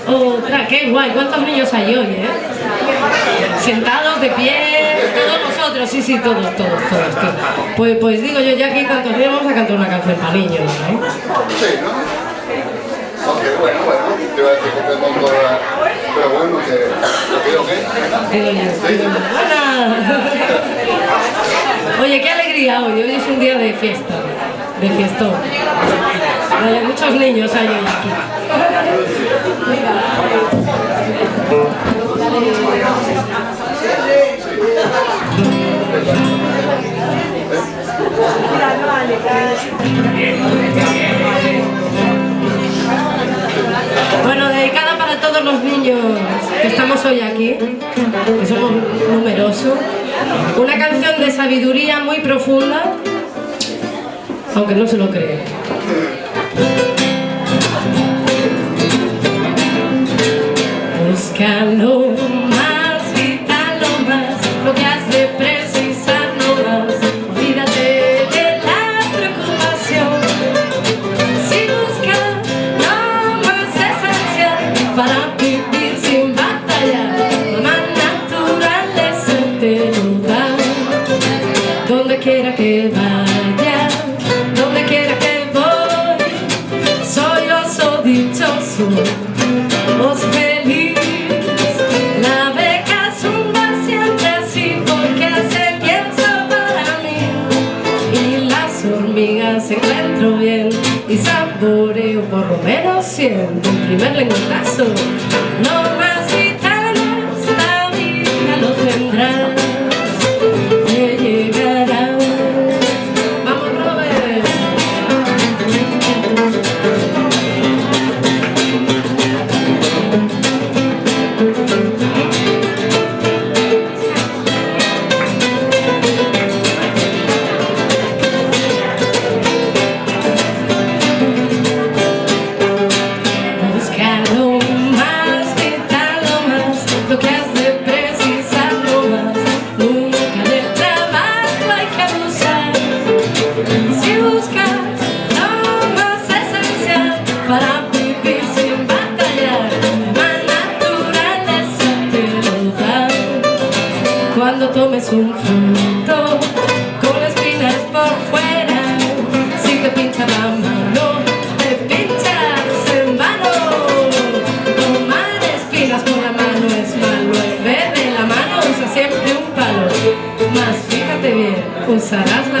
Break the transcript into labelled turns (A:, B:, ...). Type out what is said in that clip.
A: Otra, qué guay. ¿Cuántos niños hay hoy, Sentados, de pie, todos vosotros, sí, todos. Pues digo yo, ya aquí tantos días vamos a cantar una canción para niños, ¿no?
B: Sí, ¿no? Aunque bueno, te iba a decir que te monto la... Pero bueno, que...
A: Digo yo. Oye, qué alegría hoy es un día de fiesta, de fiestón. Hay muchos niños hay hoy aquí. Bueno, dedicada para todos los niños que estamos hoy aquí, que somos numerosos. Una canción de sabiduría muy profunda, aunque no se lo creen. Búscalo más, quítalo más, lo que has de precisar no más. Olvídate de la preocupación. Si buscas lo más esencial para vivir sin batallar, la naturaleza te lo da. Donde quiera que vaya, donde quiera que voy, soy oso dichoso, oso feliz. La beca zumba siempre así porque hace pienso para mí. Y las hormigas encuentro bien y saboreo por lo menos 100. Un primer lenguazo, no más gitanos, la vida lo tendrás. Cuando tomes un fruto con espinas por fuera, si te pincha la mano, te pinchas en vano. Tomar espinas por la mano es malo, en vez de la mano usa siempre un palo. Mas fíjate bien, usarás la